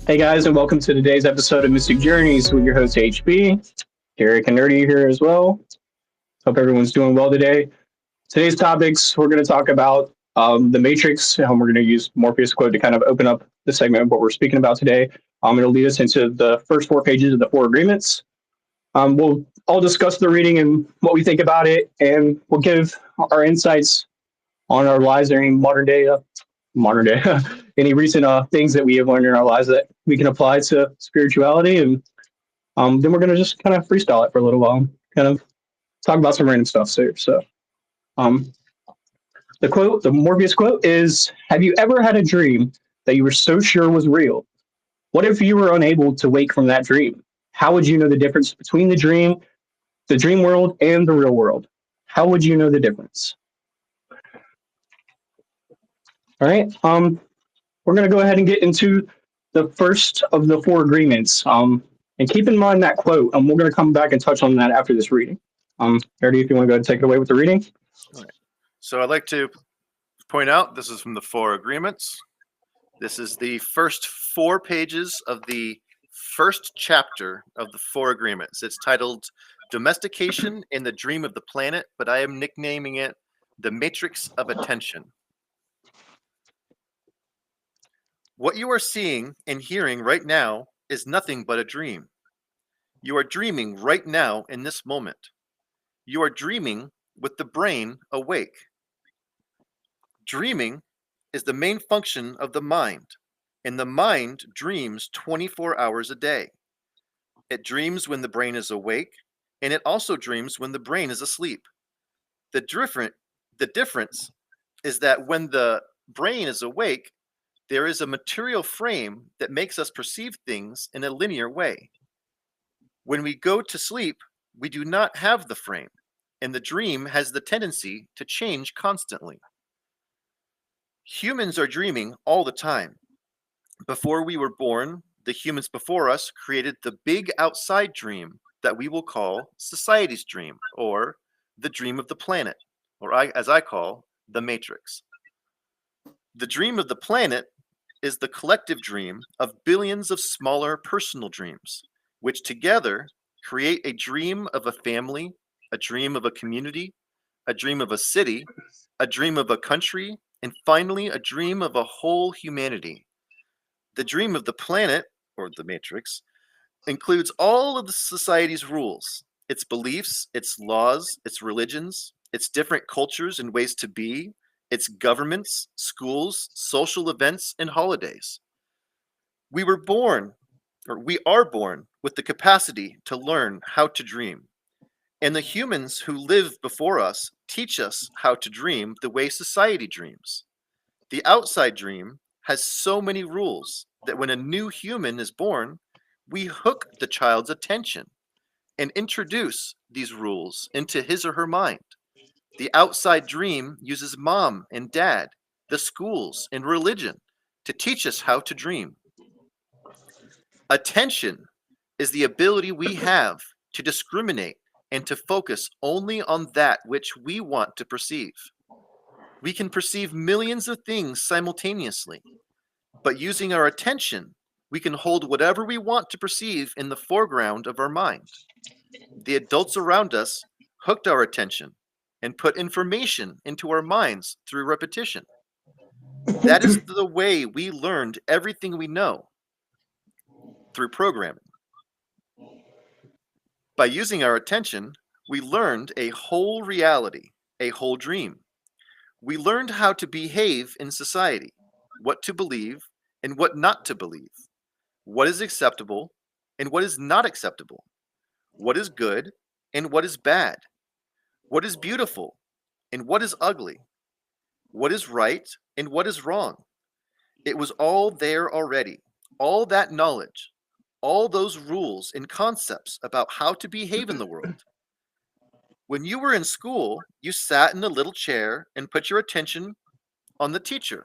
Hey guys, and welcome to today's episode of Mystic Journeys with your host HB. Derek and Nerdy here as well. Hope everyone's doing well today. Today's topics, we're going to talk about the Matrix, and we're going to use Morpheus quote to kind of open up the segment of what we're speaking about today. It'll lead us into the first 4 pages of the 4 agreements. We'll all discuss the reading and what we think about it, and we'll give our insights on our lives during modern day, any recent things that we have learned in our lives that we can apply to spirituality. And then we're going to just kind of freestyle it for a little while, kind of talk about some random stuff. So the Morpheus quote is, have you ever had a dream that you were so sure was real? What if you were unable to wake from that dream? How would you know the difference between the dream world, and the real world? How would you know the difference? All right. We're going to go ahead and get into the first of the 4 agreements. And keep in mind that quote. We're going to come back and touch on that after this reading. Erdy, if you want to go ahead and take it away with the reading. All right. So I'd like to point out this is from the 4 agreements. This is the first 4 pages of the first chapter of the 4 agreements. It's titled Domestication in the Dream of the Planet, but I am nicknaming it The Matrix of Attention. What you are seeing and hearing right now is nothing but a dream. You are dreaming right now in this moment. You are dreaming with the brain awake. Dreaming is the main function of the mind, and the mind dreams 24 hours a day. It dreams when the brain is awake, and it also dreams when the brain is asleep. The difference is that when the brain is awake, there is a material frame that makes us perceive things in a linear way. When we go to sleep, we do not have the frame, and the dream has the tendency to change constantly. Humans are dreaming all the time. Before we were born, the humans before us created the big outside dream that we will call society's dream, or the dream of the planet, or as I call, the Matrix. The dream of the planet is the collective dream of billions of smaller personal dreams, which together create a dream of a family, a dream of a community, a dream of a city, a dream of a country, and finally a dream of a whole humanity. The dream of the planet, or the Matrix, includes all of the society's rules, its beliefs, its laws, its religions, its different cultures and ways to be, its governments, schools, social events, and holidays. We are born with the capacity to learn how to dream. And the humans who lived before us teach us how to dream the way society dreams. The outside dream has so many rules that when a new human is born, we hook the child's attention and introduce these rules into his or her mind. The outside dream uses mom and dad, the schools, and religion to teach us how to dream. Attention is the ability we have to discriminate and to focus only on that which we want to perceive. We can perceive millions of things simultaneously, but using our attention, we can hold whatever we want to perceive in the foreground of our mind. The adults around us hooked our attention and put information into our minds through repetition. That is the way we learned everything we know, through programming. By using our attention, we learned a whole reality, a whole dream. We learned how to behave in society, what to believe and what not to believe, what is acceptable and what is not acceptable, what is good and what is bad, what is beautiful and what is ugly, what is right and what is wrong. It was all there already, all that knowledge, all those rules and concepts about how to behave in the world. When you were in school, you sat in a little chair and put your attention on the teacher,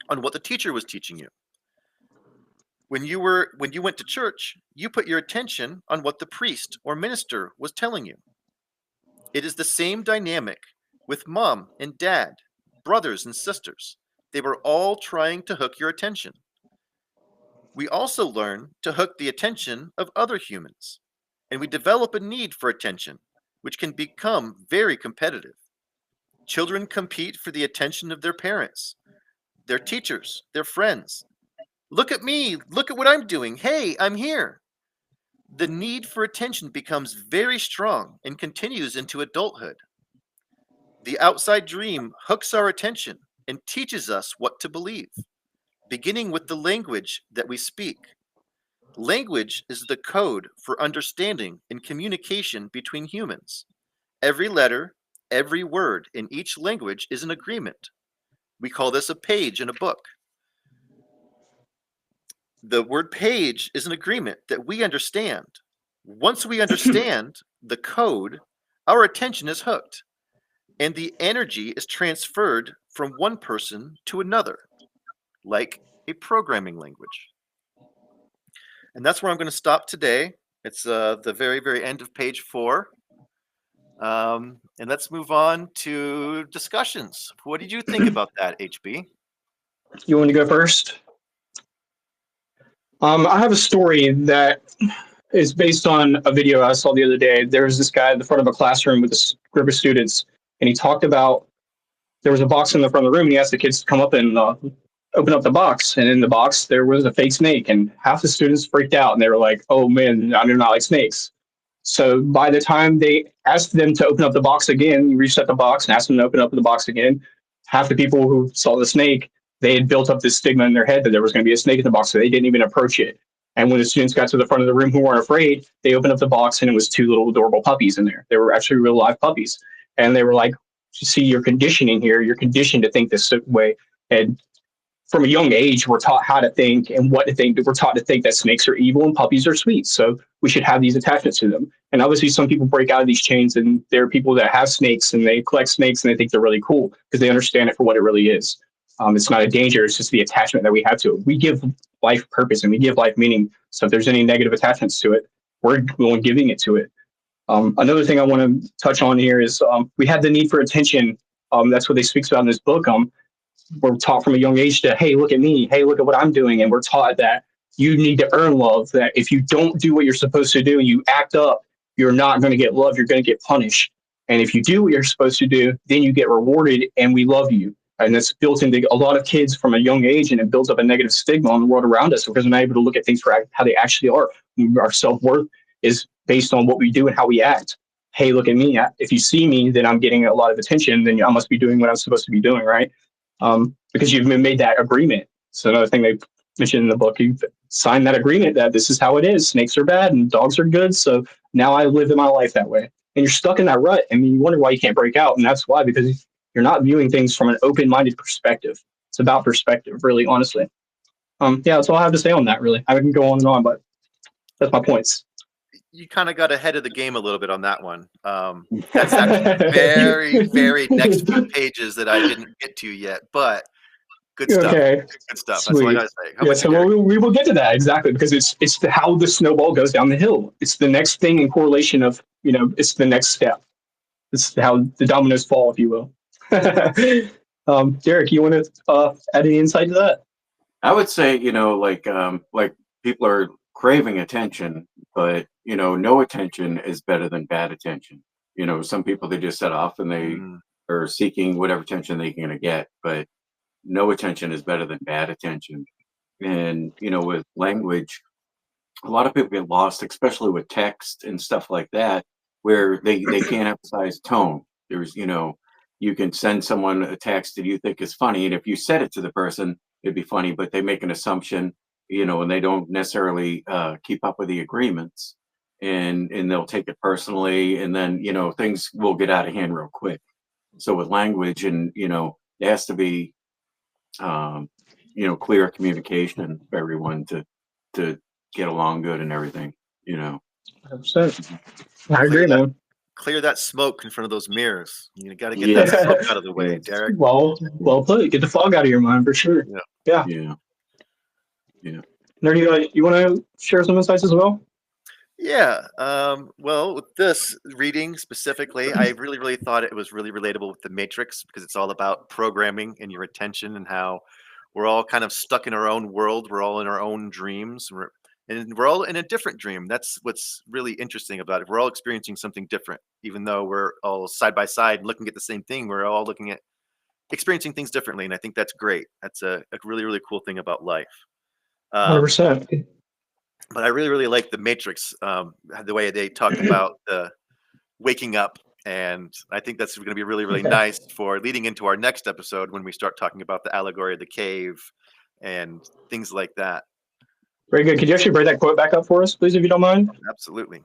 on what the teacher was teaching you. When you went to church, you put your attention on what the priest or minister was telling you. It is the same dynamic with mom and dad, brothers and sisters. They were all trying to hook your attention. We also learn to hook the attention of other humans, and we develop a need for attention, which can become very competitive. Children compete for the attention of their parents, their teachers, their friends. Look at me, look at what I'm doing. Hey, I'm here. The need for attention becomes very strong and continues into adulthood. The outside dream hooks our attention and teaches us what to believe, beginning with the language that we speak. Language is the code for understanding and communication between humans. Every letter, every word in each language is an agreement. We call this a page in a book. The word page is an agreement that we understand. Once we understand the code, our attention is hooked, and the energy is transferred from one person to another, like a programming language. And that's where I'm going to stop today. It's the very, very end of page 4. And let's move on to discussions. What did you think about that, HB? You want to go first? I have a story that is based on a video I saw the other day. There was this guy at the front of a classroom with a group of students, and he talked about there was a box in the front of the room, and he asked the kids to come up and open up the box. And in the box, there was a fake snake, and half the students freaked out, and they were like, "Oh man, I do not like snakes." So by the time they asked them to open up the box again, you reached out the box and asked them to open up the box again. Half the people who saw the snake, they had built up this stigma in their head that there was going to be a snake in the box, so they didn't even approach it. And when the students got to the front of the room who weren't afraid, they opened up the box and it was 2 little adorable puppies in there. They were actually real live puppies. And they were like, see, you're conditioning here. You're conditioned to think this way. And from a young age, we're taught how to think and what to think. We're taught to think that snakes are evil and puppies are sweet. So we should have these attachments to them. And obviously, some people break out of these chains, and there are people that have snakes and they collect snakes and they think they're really cool because they understand it for what it really is. It's not a danger. It's just the attachment that we have to it. We give life purpose and we give life meaning. So if there's any negative attachments to it, we're giving it to it. Another thing I want to touch on here is we have the need for attention. That's what they speaks about in this book. We're taught from a young age to, hey, look at me. Hey, look at what I'm doing. And we're taught that you need to earn love, that if you don't do what you're supposed to do and you act up, you're not going to get love. You're going to get punished. And if you do what you're supposed to do, then you get rewarded and we love you. And that's built into a lot of kids from a young age, and it builds up a negative stigma on the world around us because we're not able to look at things for how they actually are. Our self-worth is based on what we do and how we act. Hey, look at me. If you see me, then I'm getting a lot of attention. Then I must be doing what I'm supposed to be doing, right? Because you've made that agreement. So another thing they mentioned in the book, you've signed that agreement that this is how it is. Snakes are bad and dogs are good. So now I live in my life that way. And you're stuck in that rut. And you wonder why you can't break out. And that's why, because you're not viewing things from an open-minded perspective. It's about perspective, really, honestly. Yeah, that's all I have to say on that, really. I can go on and on, but that's my points. You kind of got ahead of the game a little bit on that one. That's actually very, very next few pages that I didn't get to yet, but good stuff. Okay. Good stuff. Sweet. That's all I gotta say. Yeah, so we will get to that exactly because it's how the snowball goes down the hill. It's the next thing in correlation of, it's the next step. It's how the dominoes fall, if you will. Derek, you want to add any insight to that? I would say, like people are craving attention, but no attention is better than bad attention. Some people, they just set off and they are seeking whatever attention they're going to get, but no attention is better than bad attention. And with language, a lot of people get lost, especially with text and stuff like that, where they can't emphasize tone. There's you can send someone a text that you think is funny, and if you said it to the person, it'd be funny, but they make an assumption, and they don't necessarily keep up with the agreements, and they'll take it personally, and then things will get out of hand real quick. So with language, and there has to be clear communication for everyone to get along good and everything. 100%. I agree, man. Clear that smoke in front of those mirrors. You got to get that smoke out of the way, Derek. Well put. Get the fog out of your mind for sure. Yeah. Nerdy, you want to share some insights as well? Yeah. Well, with this reading specifically, I really, really thought it was really relatable with the Matrix because it's all about programming and your attention and how we're all kind of stuck in our own world. We're all in our own dreams. And we're all in a different dream. That's what's really interesting about it. We're all experiencing something different, even though we're all side by side looking at the same thing. We're all looking at experiencing things differently. And I think that's great. That's a really, really cool thing about life. 100%. But I really, really like the Matrix, the way they talk about the waking up. And I think that's going to be really, really nice for leading into our next episode when we start talking about the allegory of the cave and things like that. Very good. Could you actually bring that quote back up for us, please, if you don't mind? Absolutely.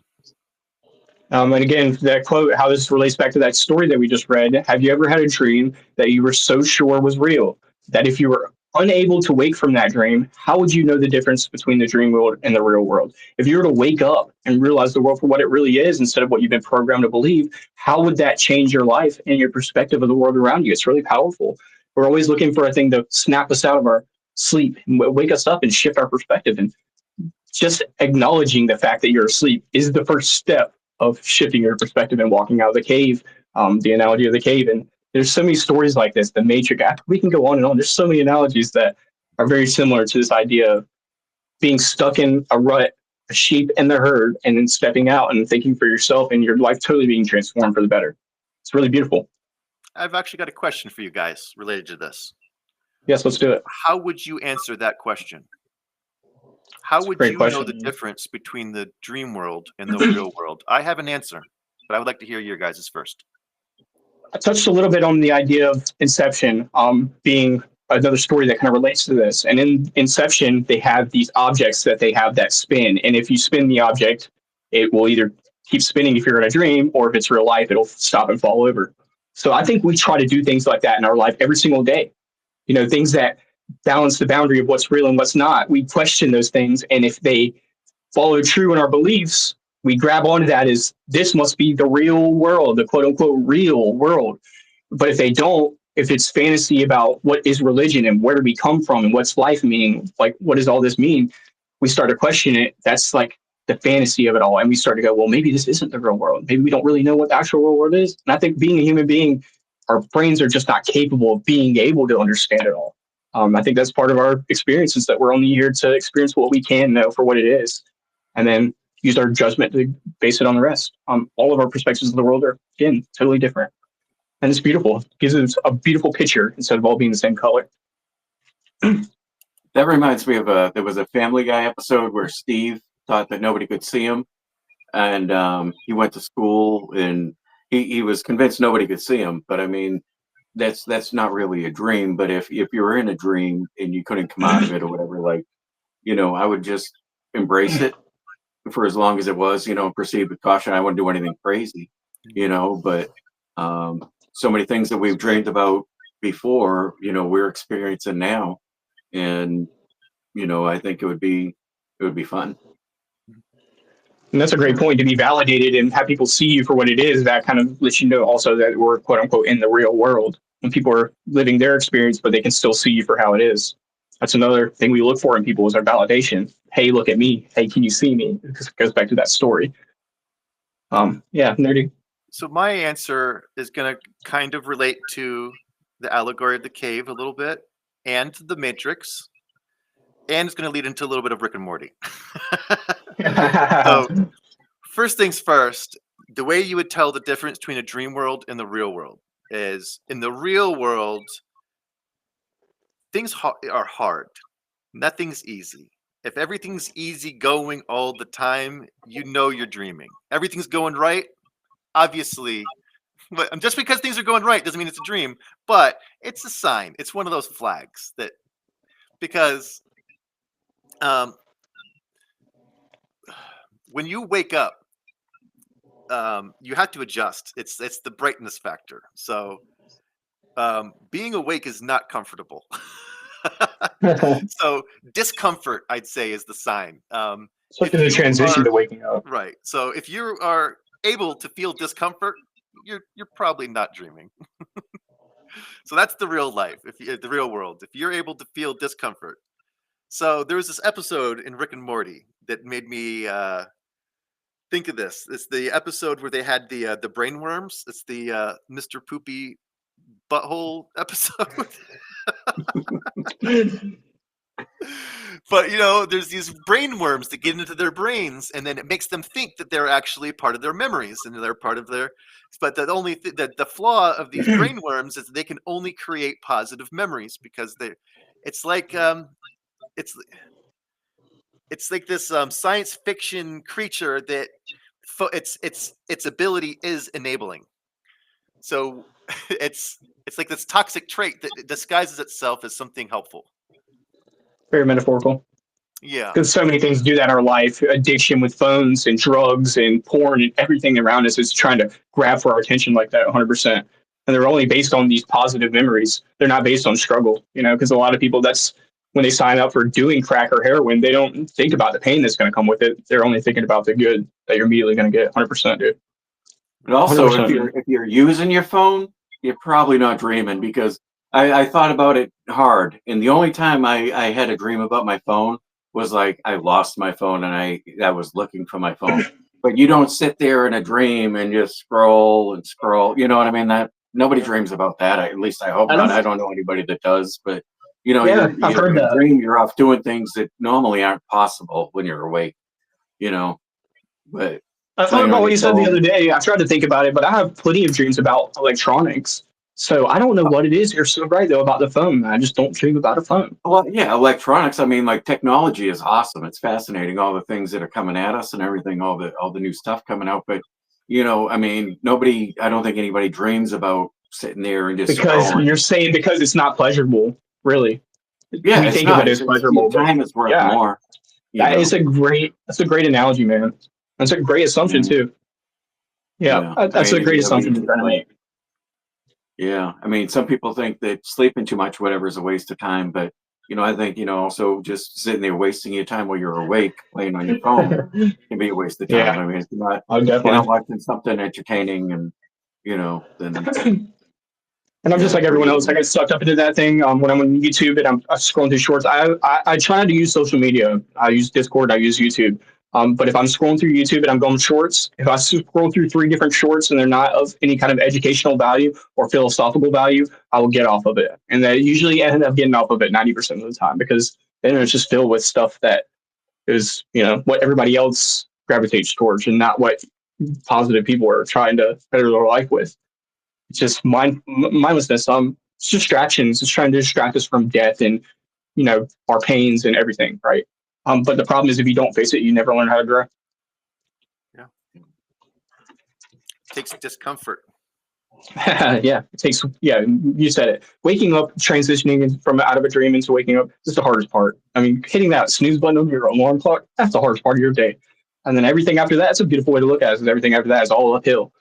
And again, that quote, how this relates back to that story that we just read. Have you ever had a dream that you were so sure was real that if you were unable to wake from that dream, how would you know the difference between the dream world and the real world? If you were to wake up and realize the world for what it really is instead of what you've been programmed to believe, how would that change your life and your perspective of the world around you? It's really powerful. We're always looking for a thing to snap us out of our sleep and wake us up and shift our perspective. And just acknowledging the fact that you're asleep is the first step of shifting your perspective and walking out of the cave. The analogy of the cave. And there's so many stories like this, the Matrix. We can go on and on. There's so many analogies that are very similar to this idea of being stuck in a rut, a sheep in the herd, and then stepping out and thinking for yourself and your life totally being transformed for the better. It's really beautiful. I've actually got a question for you guys related to this. Yes, let's do it. How would you answer that question? How would you know the difference between the dream world and the real world? I have an answer, but I would like to hear your guys' first. I touched a little bit on the idea of Inception being another story that kind of relates to this. And in Inception, they have these objects that they have that spin. And if you spin the object, it will either keep spinning if you're in a dream, or if it's real life, it'll stop and fall over. So I think we try to do things like that in our life every single day. You know, things that balance the boundary of what's real and what's not. We question those things. And if they follow true in our beliefs, we grab onto that as this must be the real world, the quote unquote real world. But if they don't, if it's fantasy about what is religion and where do we come from and what's life mean, like what does all this mean, we start to question it. That's like the fantasy of it all. And we start to go, well, maybe this isn't the real world. Maybe we don't really know what the actual real world is. And I think being a human being, our brains are just not capable of being able to understand it all. I think that's part of our experience, is that we're only here to experience what we can know for what it is, and then use our judgment to base it on the rest. All of our perspectives of the world are, again, totally different. And it's beautiful. It gives us a beautiful picture instead of all being the same color. That reminds me of there was a Family Guy episode where Steve thought that nobody could see him. And he went to school and he was convinced nobody could see him. But I mean, that's not really a dream. But if you were in a dream and you couldn't come out of it or whatever, like, you know, I would just embrace it for as long as it was, you know, proceed with caution. I wouldn't do anything crazy, you know, but so many things that we've dreamed about before, you know, we're experiencing now. And, you know, I think it would be fun. And that's a great point, to be validated and have people see you for what it is. That kind of lets you know also that we're quote unquote in the real world, when people are living their experience, but they can still see you for how it is. That's another thing we look for in people, is our validation. Hey, look at me. Hey, can you see me? Because it goes back to that story. Yeah, nerdy. So my answer is going to kind of relate to the allegory of the cave a little bit, and the Matrix, and it's going to lead into a little bit of Rick and Morty. So first things first, the way you would tell the difference between a dream world and the real world is, in the real world, things are hard. Nothing's easy. If everything's easy going all the time, you know you're dreaming. Everything's going right, obviously. But just because things are going right doesn't mean it's a dream, but it's a sign. It's one of those flags that, because when you wake up, you have to adjust. It's the brightness factor. So being awake is not comfortable. So discomfort, I'd say, is the sign. Especially the transition to waking up. Right. So if you are able to feel discomfort, you're probably not dreaming. So that's the real life, the real world. If you're able to feel discomfort. So there was this episode in Rick and Morty that made me think of this. It's the episode where they had the brain worms. It's the Mr. Poopy butthole episode. But there's these brain worms that get into their brains, and then it makes them think that they're actually part of their memories and they're part of their. But the only the flaw of these brain worms is they can only create positive memories because it's like it's like this science fiction creature that its ability is enabling. So it's like this toxic trait that disguises itself as something helpful. Very metaphorical. Yeah. Because so many things do that in our life. Addiction with phones and drugs and porn and everything around us is trying to grab for our attention like that 100%. And they're only based on these positive memories. They're not based on struggle, because a lot of people, that's when they sign up for doing crack or heroin, they don't think about the pain that's going to come with it. They're only thinking about the good that you're immediately going to get 100%, dude. But also, 100%. if you're using your phone, you're probably not dreaming, because I thought about it hard. And the only time I had a dream about my phone was like I lost my phone and I was looking for my phone. But you don't sit there in a dream and just scroll and scroll. You know what I mean? That nobody dreams about that. At least I hope not. I don't know anybody that does. But I've heard that. Dream, you're off doing things that normally aren't possible when you're awake. But I thought about what you said the other day. I tried to think about it, but I have plenty of dreams about electronics. So I don't know what it is. You're so right, though, about the phone. I just don't dream about a phone. Well, yeah, electronics. I mean, like, technology is awesome. It's fascinating, all the things that are coming at us and everything, all the new stuff coming out. But, I mean, I don't think anybody dreams about sitting there and just because you're saying because it's not pleasurable, really. Yeah, we think of it as pleasurable. Time is worth more. That's a great analogy, man. That's a great assumption too. Yeah, that's a great assumption to try to make. Yeah, I mean, some people think that sleeping too much, whatever, is a waste of time. But I think also just sitting there wasting your time while you're awake, playing on your phone, can be a waste of time. Yeah. I mean, if you're not watching something entertaining, and then. And I'm just like everyone else. I get sucked up into that thing when I'm on YouTube and I'm scrolling through shorts. I try not to use social media. I use Discord. I use YouTube. But if I'm scrolling through YouTube and I'm going shorts, if I scroll through 3 different shorts and they're not of any kind of educational value or philosophical value, I will get off of it. And I usually end up getting off of it 90% of the time, because then it's just filled with stuff that is, what everybody else gravitates towards and not what positive people are trying to better their life with. It's just mindlessness. It's distractions. It's trying to distract us from death and, our pains and everything, right? But the problem is if you don't face it, you never learn how to grow. Yeah. It takes discomfort. Yeah. You said it. Waking up, transitioning from out of a dream into waking up is the hardest part. I mean, hitting that snooze button on your alarm clock, that's the hardest part of your day. And then everything after that, it's a beautiful way to look at it, because everything after that is all uphill.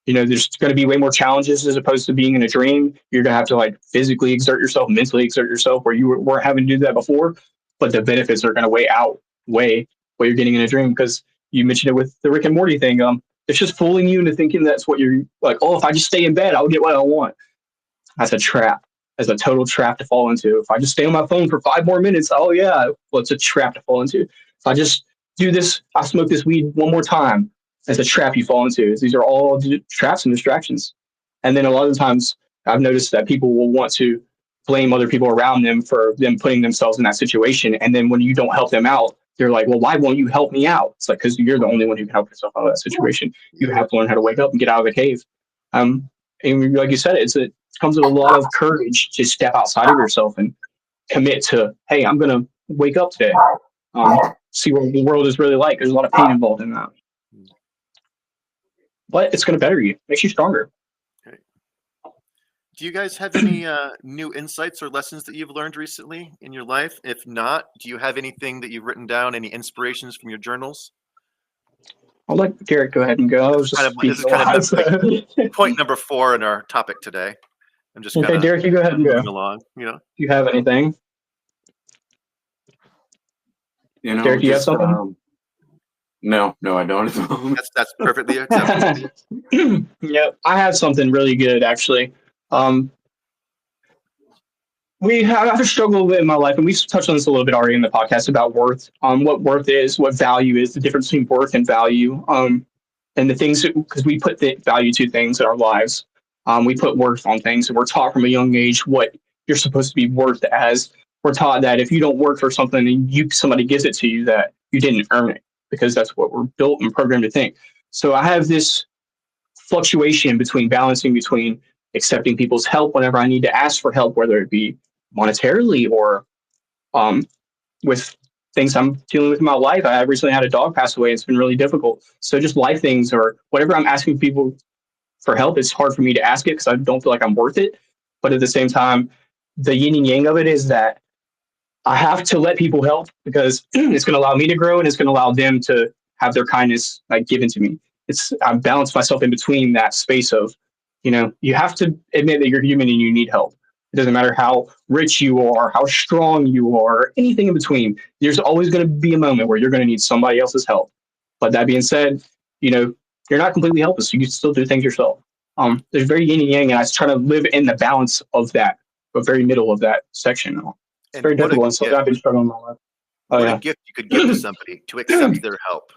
There's going to be way more challenges as opposed to being in a dream. You're going to have to physically exert yourself, mentally exert yourself, where you weren't having to do that before. But the benefits are going to outweigh what you're getting in a dream, because you mentioned it with the Rick and Morty thing. It's just fooling you into thinking that's what you're like. Oh, if I just stay in bed, I'll get what I want. That's a trap. That's a total trap to fall into. If I just stay on my phone for 5 more minutes, oh yeah, well, it's a trap to fall into. If I just do this, I smoke this weed one more time. That's a trap you fall into. These are all traps and distractions. And then a lot of the times I've noticed that people will want to blame other people around them for them putting themselves in that situation. And then when you don't help them out, they're like, well, why won't you help me out? It's like, because you're the only one who can help yourself out of that situation. You have to learn how to wake up and get out of the cave. And like you said, it comes with a lot of courage to step outside of yourself and commit to, hey, I'm going to wake up today. See what the world is really like. There's a lot of pain involved in that. But it's going to better you. Makes you stronger. Okay. Do you guys have any new insights or lessons that you've learned recently in your life? If not, do you have anything that you've written down, any inspirations from your journals? I'll let Garrett go ahead and go. This is kind of like point number 4 in our topic today. I'm just okay, Derek, you go ahead and go. Along, Do you have anything? Derek, do you have something? No, I don't. That's perfectly acceptable. Yeah, I have something really good, actually. I've struggled a little bit in my life, and we've touched on this a little bit already in the podcast about worth, what worth is, what value is, the difference between worth and value, and the things, because we put the value to things in our lives. We put worth on things, and we're taught from a young age what you're supposed to be worth as. We're taught that if you don't work for something and somebody gives it to you, that you didn't earn it, because that's what we're built and programmed to think. So I have this fluctuation between balancing between accepting people's help whenever I need to ask for help, whether it be monetarily or um, with things I'm dealing with in my life. I recently had a dog pass away. It's been really difficult. So just life things or whatever I'm asking people for help, it's hard for me to ask it because I don't feel like I'm worth it. But at the same time, the yin and yang of it is that I have to let people help because it's going to allow me to grow and it's going to allow them to have their kindness like given to me. I balance myself in between that space of, you have to admit that you're human and you need help. It doesn't matter how rich you are, how strong you are, anything in between. There's always going to be a moment where you're going to need somebody else's help. But that being said, you're not completely helpless. You can still do things yourself. There's very yin and yang, and I try to live in the balance of that, but very middle of that section. It's very difficult, and something I've been struggling with. What a gift you could give to somebody to accept their help.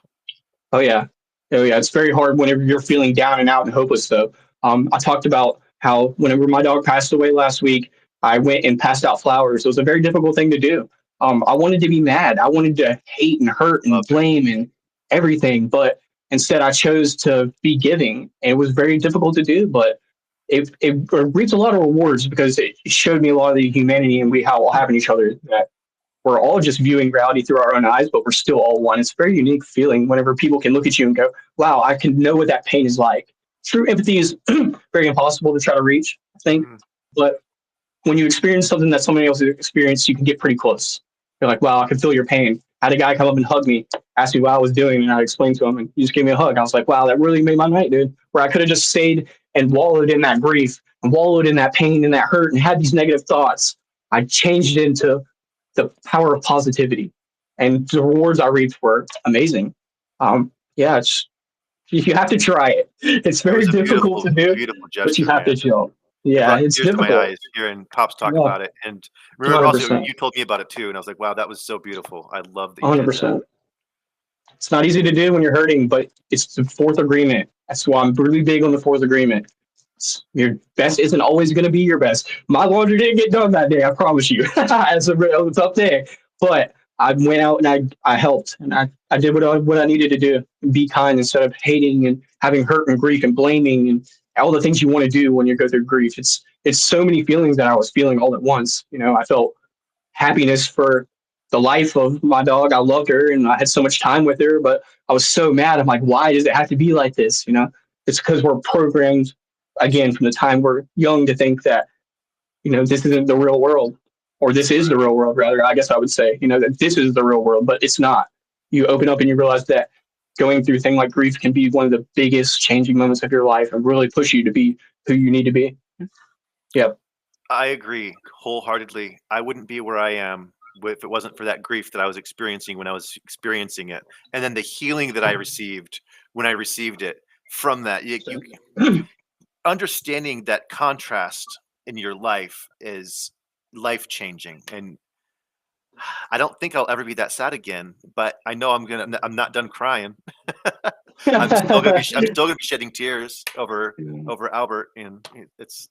Oh yeah. It's very hard whenever you're feeling down and out and hopeless. Though, I talked about how whenever my dog passed away last week, I went and passed out flowers. It was a very difficult thing to do. I wanted to be mad. I wanted to hate and hurt and blame and everything, but instead I chose to be giving. And it was very difficult to do, but it reaped a lot of rewards because it showed me a lot of the humanity and how we all have in each other, that we're all just viewing reality through our own eyes, but we're still all one. It's a very unique feeling whenever people can look at you and go, wow, I can know what that pain is like. True empathy is very impossible to try to reach, I think. But when you experience something that somebody else has experienced, you can get pretty close. You're like, wow, I can feel your pain. I had a guy come up and hug me, ask me what I was doing, and I explained to him, and he just gave me a hug. I was like, wow, that really made my night, dude. Where I could have just stayed and wallowed in that grief and wallowed in that pain and that hurt and had these negative thoughts. I changed it into the power of positivity, and the rewards I reaped were amazing. You have to try it. It's very difficult to do, beautiful gesture, but you have to chill. Yeah, it's difficult. To my eyes hearing Pops talk about it, and remember also you told me about it too, and I was like, wow, that was so beautiful. I love that. 100%. It's not easy to do when you're hurting, but it's the fourth agreement. That's why I'm really big on the fourth agreement. Your best isn't always going to be your best. My laundry didn't get done that day, I promise you. It's a tough day, but I went out and I helped, and I did what I needed to do. Be kind instead of hating and having hurt and grief and blaming and all the things you want to do when you go through grief. It's so many feelings that I was feeling all at once. I felt happiness for the life of my dog. I loved her and I had so much time with her, but I was so mad. I'm like, why does it have to be like this? It's because we're programmed, again, from the time we're young, to think that, this isn't the real world, or this is the real world, rather, I guess I would say, that this is the real world, but it's not. You open up and you realize that going through a thing like grief can be one of the biggest changing moments of your life and really push you to be who you need to be. Yeah. I agree wholeheartedly. I wouldn't be where I am if it wasn't for that grief that I was experiencing when I was experiencing it. And then the healing that I received when I received it from that. You understanding that contrast in your life is life-changing. And I don't think I'll ever be that sad again, but I know I'm not done crying. I'm still gonna be shedding tears over Albert, and it's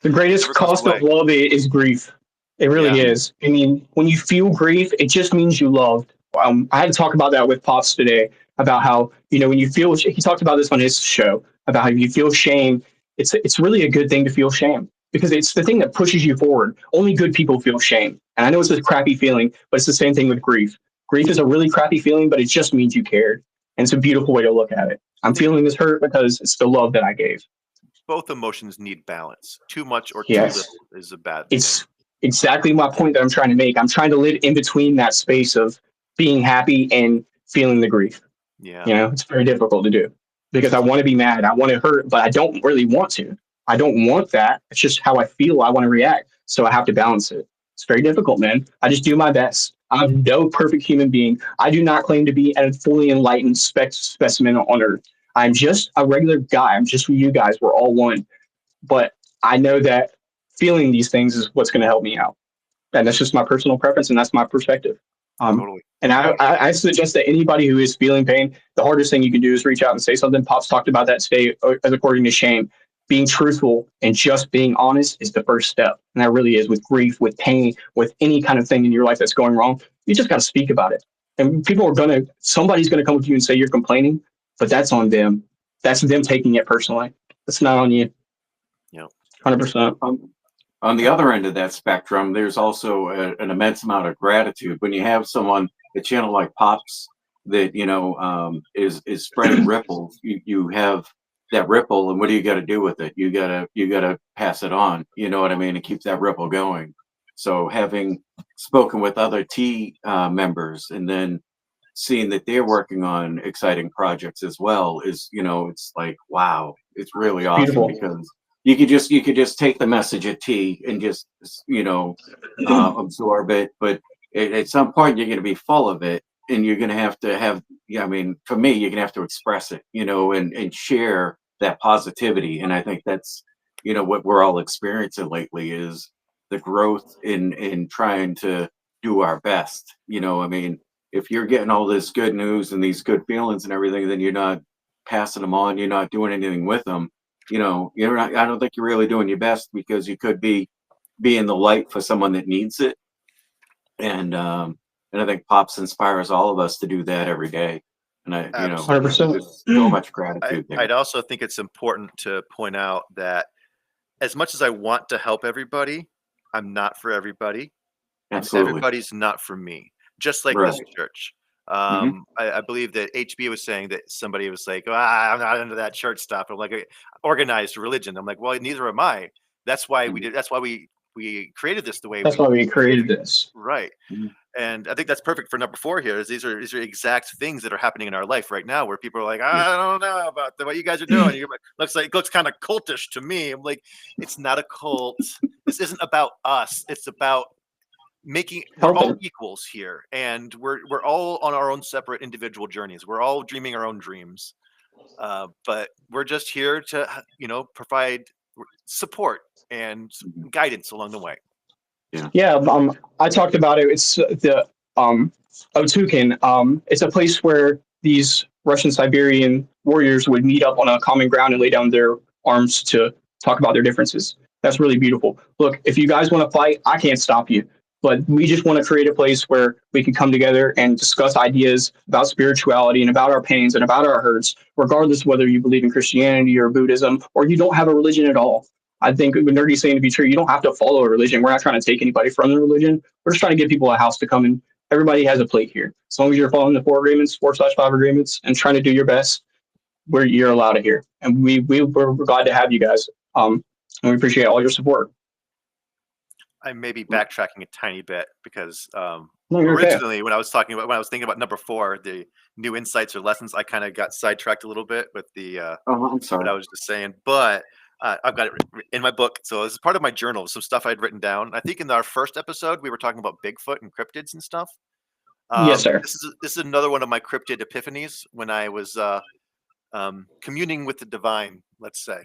the greatest cost of love is grief. It really is. I mean, when you feel grief, it just means you loved. I had to talk about that with Pops today, about how, when you feel, he talked about this on his show, about how you feel shame. It's really a good thing to feel shame, because it's the thing that pushes you forward. Only good people feel shame. And I know it's a crappy feeling, but it's the same thing with grief. Grief is a really crappy feeling, but it just means you cared. And it's a beautiful way to look at it. I'm feeling this hurt because it's the love that I gave. Both emotions need balance. Too much or too little is a bad thing. It's exactly my point that I'm trying to make. I'm trying to live in between that space of being happy and feeling the grief. Yeah. It's very difficult to do because I want to be mad. I want to hurt, but I don't really want to. I don't want that. It's just how I feel. I want to react. So I have to balance it. It's very difficult, man. I just do my best. I'm no perfect human being. I do not claim to be a fully enlightened specimen on earth. I'm just a regular guy. I'm just you guys. We're all one. But I know that feeling these things is what's going to help me out. And that's just my personal preference, and that's my perspective. Totally. And I suggest that anybody who is feeling pain, the hardest thing you can do is reach out and say something. Pops talked about that today, as according to shame. being truthful and just being honest is the first step. And that really is with grief, with pain, with any kind of thing in your life that's going wrong. You just got to speak about it. And somebody's going to come with you and say you're complaining, but that's on them. That's them taking it personally. It's not on you. Yeah. 100%. On the other end of that spectrum, there's also an immense amount of gratitude when you have someone, a channel like Pops, that is spreading ripples. You have that ripple, and what do you got to do with it? You gotta pass it on. You know what I mean? It keeps that ripple going. So having spoken with other T members and then seeing that they're working on exciting projects as well is, it's like, wow, it's really awesome. Beautiful. Because you could just take the message at T and just absorb it, but at some point you're going to be full of it, and you're going to have I mean, for me, you're going to have to express it, and share that positivity. And I think that's what we're all experiencing lately is the growth in trying to do our best. I mean, if you're getting all this good news and these good feelings and everything, then you're not passing them on, you're not doing anything with them. You're not, I don't think you're really doing your best, because you could be being the light for someone that needs it. And I think Pops inspires all of us to do that every day. And Absolutely. 100%. there's so much gratitude there. I'd also think it's important to point out that as much as I want to help everybody, I'm not for everybody. Absolutely. Everybody's not for me. Just like this Right. church. Mhm. I believe that HB was saying that somebody was like, I'm not into that church stuff. I'm like, organized religion. I'm like, well, neither am I. That's why we did. That's why we created this the way That's why we created this. Right. Mhm. And I think that's perfect for number 4 here. Is these are exact things that are happening in our life right now, where people are like, I don't know about what you guys are doing. You're like, it looks kind of cultish to me. I'm like, it's not a cult. This isn't about us. It's about we're all equals here, and we're all on our own separate individual journeys. We're all dreaming our own dreams, but we're just here to provide support and guidance along the way. Yeah, I talked about it. It's the Otukin. It's a place where these Russian Siberian warriors would meet up on a common ground and lay down their arms to talk about their differences. That's really beautiful. Look, if you guys want to fight, I can't stop you. But we just want to create a place where we can come together and discuss ideas about spirituality and about our pains and about our hurts, regardless whether you believe in Christianity or Buddhism or you don't have a religion at all. I think what Nerdy's saying to be true, you don't have to follow a religion. We're not trying to take anybody from the religion. We're just trying to give people a house to come in. Everybody has a plate here. As long as you're following the 4/5 agreements and trying to do your best, you're allowed it here. And we're glad to have you guys. And we appreciate all your support. I may be backtracking a tiny bit because No, you're originally okay. when I was thinking about number 4, the new insights or lessons, I kind of got sidetracked a little bit with the Oh, I'm sorry. what I was just saying. But I've got it in my book, so this is part of my journal. Some stuff I'd written down. I think in our first episode we were talking about Bigfoot and cryptids and stuff. Yes, sir. This is another one of my cryptid epiphanies when I was communing with the divine, let's say.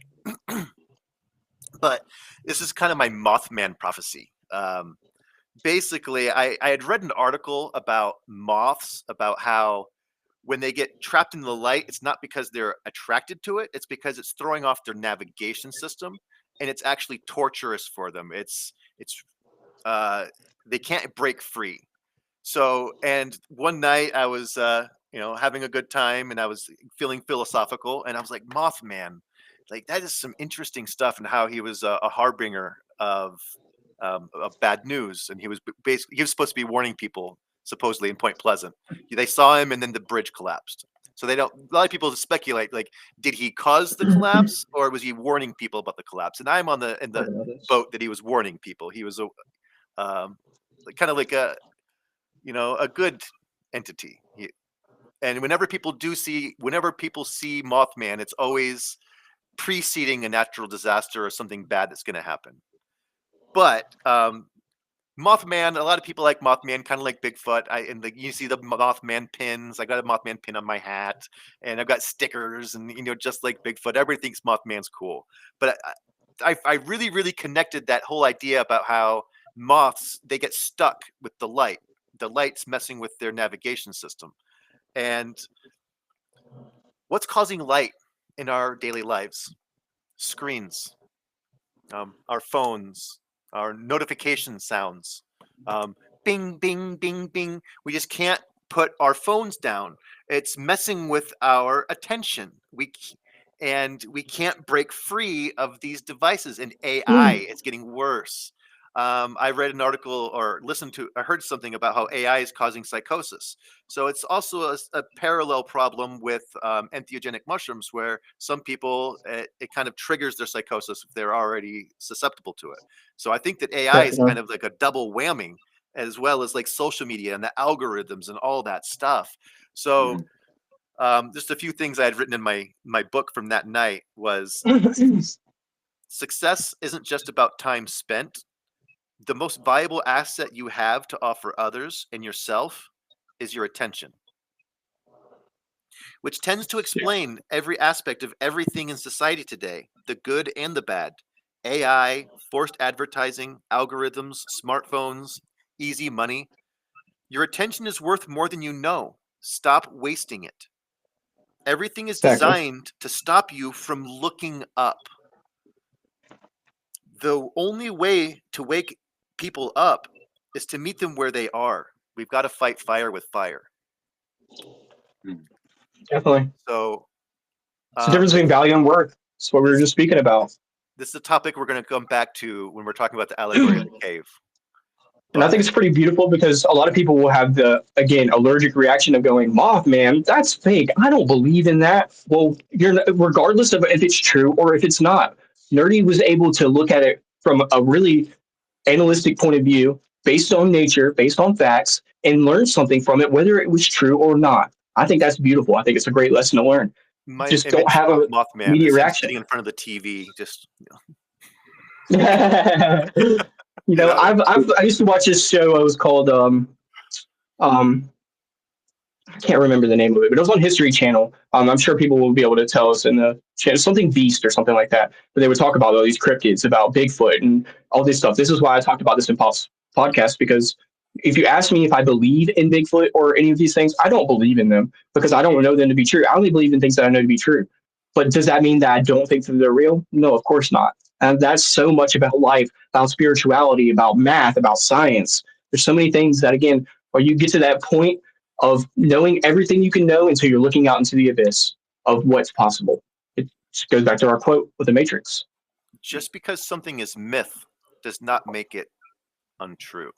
But this is kind of my Mothman prophecy. Basically, I had read an article about moths, about how when they get trapped in the light, it's not because they're attracted to it, it's because it's throwing off their navigation system, and it's actually torturous for them. They can't break free. So, and one night I was having a good time, and I was feeling philosophical, and I was like, Mothman, like that is some interesting stuff, and how he was a harbinger of bad news, and he was supposed to be warning people, supposedly in Point Pleasant. They saw him, and then the bridge collapsed. So a lot of people speculate, like, did he cause the collapse, or was he warning people about the collapse? And I'm in the boat that he was warning people. He was kind of like a good entity. And whenever people see Mothman, it's always preceding a natural disaster or something bad that's going to happen. But Mothman, a lot of people like Mothman, kind of like Bigfoot. You see the Mothman pins. I got a Mothman pin on my hat, and I've got stickers, and just like Bigfoot, everybody thinks Mothman's cool. But I really, really connected that whole idea about how moths, they get stuck with the light. The light's messing with their navigation system. And what's causing light in our daily lives? screens, our phones, our notification sounds, bing, bing, bing, bing. We just can't put our phones down. It's messing with our attention. And we can't break free of these devices. And AI, it's getting worse. I read an article or I heard something about how AI is causing psychosis. So it's also a parallel problem with entheogenic mushrooms, where some people, it kind of triggers their psychosis if they're already susceptible to it. So I think that AI is kind of like a double whammy, as well as like social media and the algorithms and all that stuff. So just a few things I had written in my book from that night was success isn't just about time spent. The most valuable asset you have to offer others and yourself is your attention, which tends to explain every aspect of everything in society today, the good and the bad. AI, forced advertising, algorithms, smartphones, easy money. Your attention is worth more than you know. Stop wasting it. Everything is designed to stop you from looking up. The only way to wake people up is to meet them where they are. We've got to fight fire with fire. Definitely. So it's the difference between value and worth. That's what we were just speaking about. This is a topic we're going to come back to when we're talking about the allegory of the cave. And I think it's pretty beautiful because a lot of people will have the, again, allergic reaction of going, Mothman, that's fake. I don't believe in that. Well, regardless of if it's true or if it's not, Nerdy was able to look at it from a really analytic point of view, based on nature, based on facts, and learn something from it, whether it was true or not. I think that's beautiful. I think it's a great lesson to learn. Just don't have a Mothman immediate reaction. Sitting in front of the TV, just I used to watch this show. It was called I can't remember the name of it, but it was on History Channel. I'm sure people will be able to tell us in the channel, something Beast or something like that. But they would talk about all these cryptids, about Bigfoot and all this stuff. This is why I talked about this in podcast, because if you ask me if I believe in Bigfoot or any of these things, I don't believe in them because I don't know them to be true. I only believe in things that I know to be true. But does that mean that I don't think that they're real? No, of course not. And that's so much about life, about spirituality, about math, about science. There's so many things that, again, when you get to that point of knowing everything you can know until you're looking out into the abyss of what's possible. It goes back to our quote with the Matrix. Just because something is myth does not make it untrue.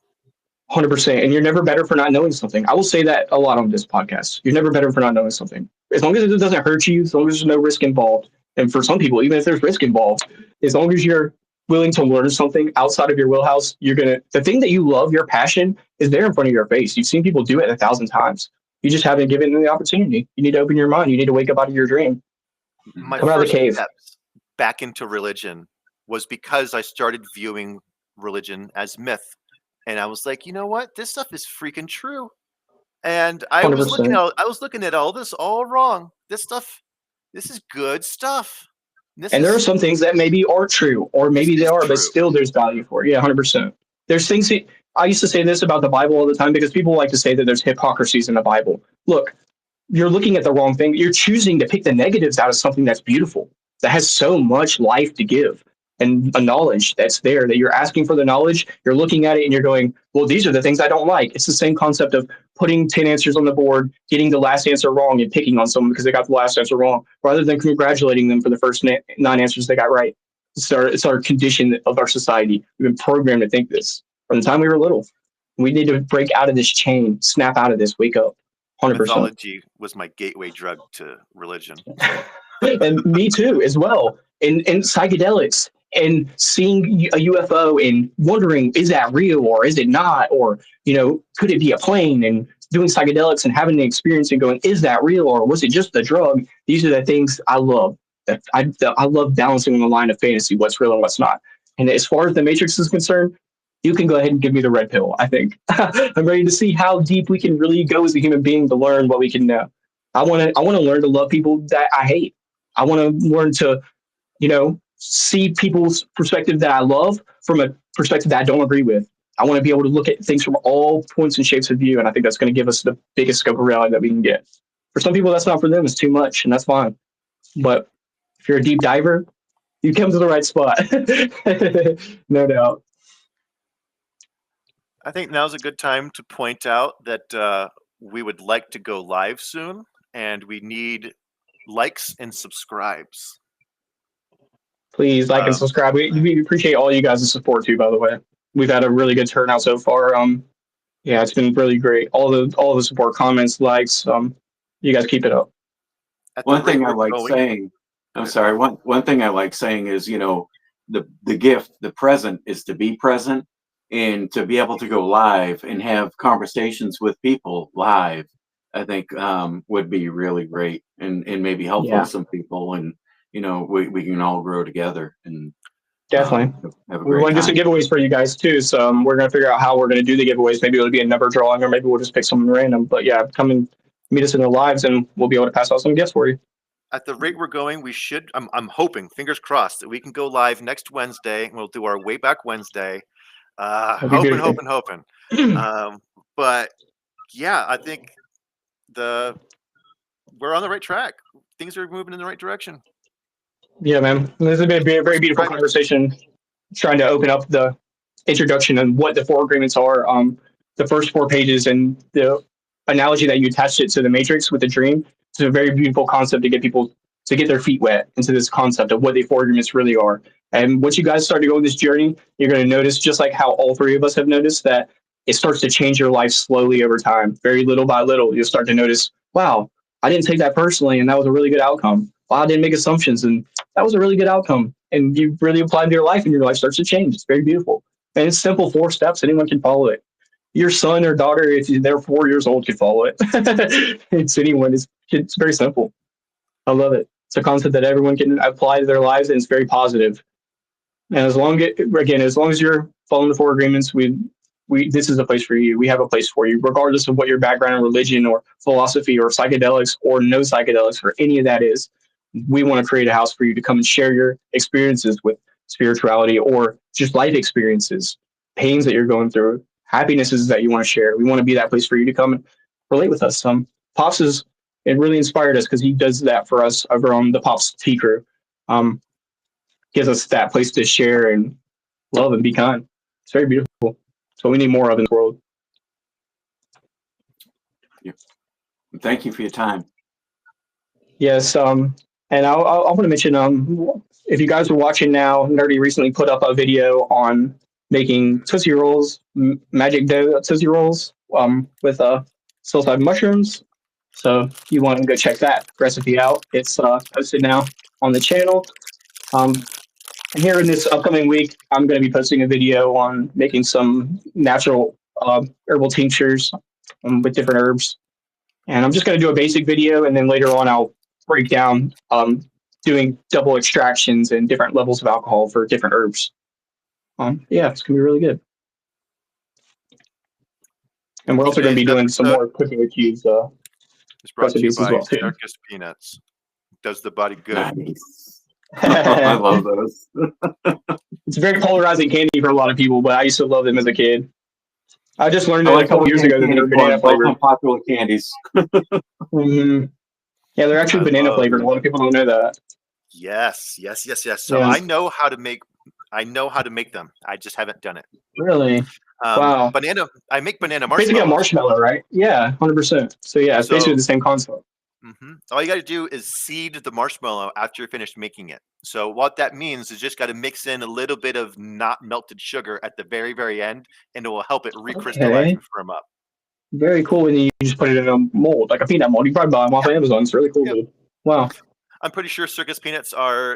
100%. And you're never better for not knowing something. I will say that a lot on this podcast. You're never better for not knowing something. As long as it doesn't hurt you, as long as there's no risk involved. And for some people, even if there's risk involved, as long as you're willing to learn something outside of your wheelhouse, the thing that you love, your passion, is there in front of your face. You've seen people do it 1,000 times. You just haven't given them the opportunity. You need to open your mind. You need to wake up out of your dream. My Come out of the first cave. steps back into religion was because I started viewing religion as myth. And I was like, you know what? This stuff is freaking true. And I was 100%. looking at all this all wrong. This is good stuff. There are some things that maybe are true, or maybe they are, but still there's value for it. Yeah, 100%. There's things I used to say this about the Bible all the time because people like to say that there's hypocrisies in the Bible. Look, you're looking at the wrong thing. You're choosing to pick the negatives out of something that's beautiful, that has so much life to give, and a knowledge that's there, that you're asking for the knowledge. You're looking at it and you're going, well, these are the things I don't like. It's the same concept of putting 10 answers on the board, getting the last answer wrong and picking on someone because they got the last answer wrong, rather than congratulating them for the first 9 answers they got right. It's our condition of our society. We've been programmed to think this from the time we were little. We need to break out of this chain, snap out of this, wake up. 100%. Mythology was my gateway drug to religion. And me too, as well. And psychedelics and seeing a UFO and wondering, is that real or is it not? Or, could it be a plane? And doing psychedelics and having the experience and going, is that real or was it just the drug? These are the things I love. I love balancing on the line of fantasy, what's real and what's not. And as far as the Matrix is concerned, you can go ahead and give me the red pill, I think. I'm ready to see how deep we can really go as a human being to learn what we can know. I want to learn to love people that I hate. I want to learn to, see people's perspective that I love from a perspective that I don't agree with. I want to be able to look at things from all points and shapes of view. And I think that's going to give us the biggest scope of reality that we can get. For some people, that's not for them. It's too much, and that's fine. But if you're a deep diver, You come to the right spot. No doubt. I think now's a good time to point out that we would like to go live soon, and we need likes and subscribes. Please like and subscribe. We appreciate all you guys' support too, by the way. We've had a really good turnout so far. Yeah, it's been really great. All the support, comments, likes. You guys keep it up. One thing I like saying, I'm sorry, one thing I like saying is, you know, the gift, the present is to be present and to be able to go live and have conversations with people live, I think would be really great and maybe helpful to some people. And, you know, we can all grow together and definitely have a we great want to do time. some giveaways for you guys too. So we're going to figure out how we're going to do the giveaways. Maybe it'll be a number drawing, or maybe we'll just pick someone random. But yeah, come and meet us in the lives and we'll be able to pass out some gifts for you. At the rate we're going, we should. I'm hoping, fingers crossed, that we can go live next Wednesday, and we'll do our way back Wednesday. Hoping. But yeah, I think we're on the right track. Things are moving in the right direction. Yeah, man. This has been a very beautiful conversation. Trying to open up the introduction and what the four agreements are. The first 4 pages and the analogy that you attached it to the Matrix with the dream. It's a very beautiful concept to get people to get their feet wet into this concept of what the four agreements really are. And once you guys start to go on this journey, you're going to notice, just like how all 3 of us have noticed, that it starts to change your life slowly over time. Very little by little, you'll start to notice, wow, I didn't take that personally, and that was a really good outcome. Wow, I didn't make assumptions, and that was a really good outcome. And you really apply it to your life, and your life starts to change. It's very beautiful. And it's simple 4 steps. Anyone can follow it. Your son or daughter, if they're 4 years old, can follow it. It's anyone. It's very simple. I love it. It's a concept that everyone can apply to their lives, and it's very positive. And as long as you're following the 4 agreements, this is a place for you. We have a place for you, regardless of what your background in religion or philosophy or psychedelics or no psychedelics or any of that is. We want to create a house for you to come and share your experiences with spirituality or just life experiences, pains that you're going through, happinesses that you want to share. We want to be that place for you to come and relate with us. Pops it really inspired us because he does that for us over on the Pops Tea Crew. Gives us that place to share and love and be kind. It's very beautiful. So we need more of in the world. Yep. Thank you for your time. Yes. And I want to mention, if you guys are watching now, Nerdy recently put up a video on making Tootsie Rolls, magic dough Tootsie Rolls, with psilocybin mushrooms. So if you want to go check that recipe out, it's posted now on the channel. And here in this upcoming week, I'm going to be posting a video on making some natural herbal tinctures with different herbs. And I'm just going to do a basic video, and then later on I'll break down doing double extractions and different levels of alcohol for different herbs. Yeah, it's going to be really good. And we're also going to be doing some more cooking with cubes recipes as well too. Circus Peanuts does the body good. Nice. I love those. It's a very polarizing candy for a lot of people, but I used to love them as a kid. I just learned it a couple years ago that they were banana flavored. Popular candies. Mm-hmm. Yeah, they're actually banana flavored. A lot of people don't know that. Yes. So yeah. I know how to make them. I just haven't done it. Really? Wow. I make banana marshmallows. Basically a marshmallow, right? Yeah, 100%. So yeah, it's basically the same concept. Mm-hmm. All you got to do is seed the marshmallow after you're finished making it. So what that means is just got to mix in a little bit of not melted sugar at the very, very end, and it will help it recrystallize and firm up. Very cool. And you just put it in a mold, like a peanut mold. You probably buy them off of Amazon. It's really cool, dude. Wow. I'm pretty sure Circus Peanuts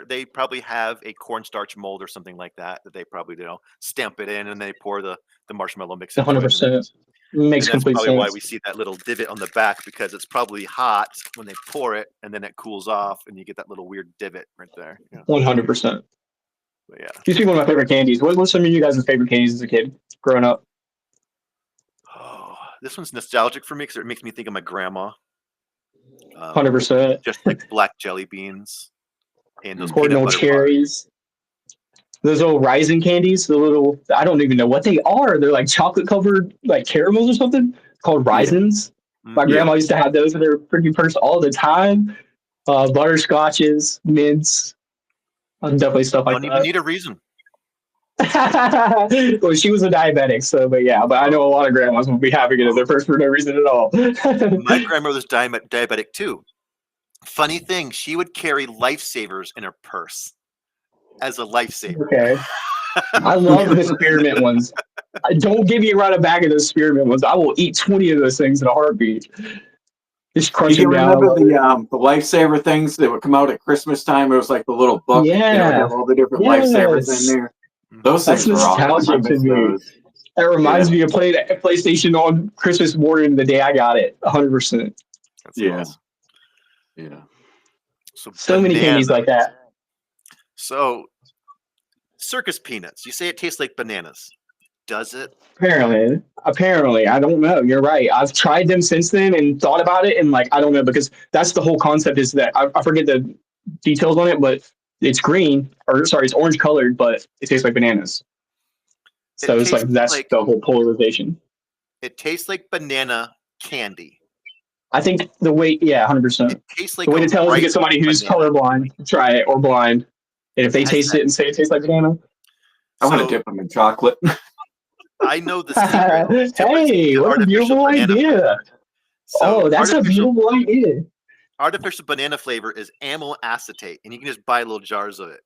they probably have a cornstarch mold or something like that they probably stamp it in and they pour the marshmallow mix into 100%. it. Makes complete sense. That's probably why we see that little divot on the back, because it's probably hot when they pour it and then it cools off and you get that little weird divot right there. 100%. But yeah. Used to be one of my favorite candies. What were some of you guys' favorite candies as a kid growing up? Oh, this one's nostalgic for me because it makes me think of my grandma. 100%. Just like black jelly beans and those cardinal cherries. Those little rising candies, I don't even know what they are. They're like chocolate covered, like caramels or something, called raisins. My grandma used to have those in her freaking purse all the time. Butterscotches, mints. Definitely stuff like Don't even need a reason. that. Well, she was a diabetic, so but yeah, but I know a lot of grandmas will be having it at their first for no reason at all. My grandmother's diabetic too. Funny thing, she would carry lifesavers in her purse as a lifesaver. Okay. I love the spearmint ones. Don't give me around a bag of those spearmint ones. I will eat 20 of those things in a heartbeat. Just crunch Do you them down. I remember love it. the lifesaver things that would come out at Christmas time? It was like the little book, you know, it had Yeah. all the different lifesavers in Yes. there. Those That's things were awesome. I nostalgic to miss me. those. That reminds Yeah. me of playing PlayStation on Christmas morning the day I got it. 100%. That's Yeah. awesome. Yeah. So many candies like that. So, circus peanuts. You say it tastes like bananas. Does it? Apparently, I don't know. You're right. I've tried them since then and thought about it, and like I don't know because that's the whole concept. Is that I forget the details on it, but it's green or sorry, it's orange colored, but it tastes like bananas. So it's like that's the whole polarization. It tastes like banana candy. I think the way, yeah, 100%. It tastes like The way to tell is to ripe get somebody who's banana. colorblind, try it, or blind, and if they taste it and say it tastes like banana, I want to dip them in chocolate. I know the secret. hey, what a beautiful idea! So that's a beautiful idea. Artificial banana flavor is amyl acetate, and you can just buy little jars of it.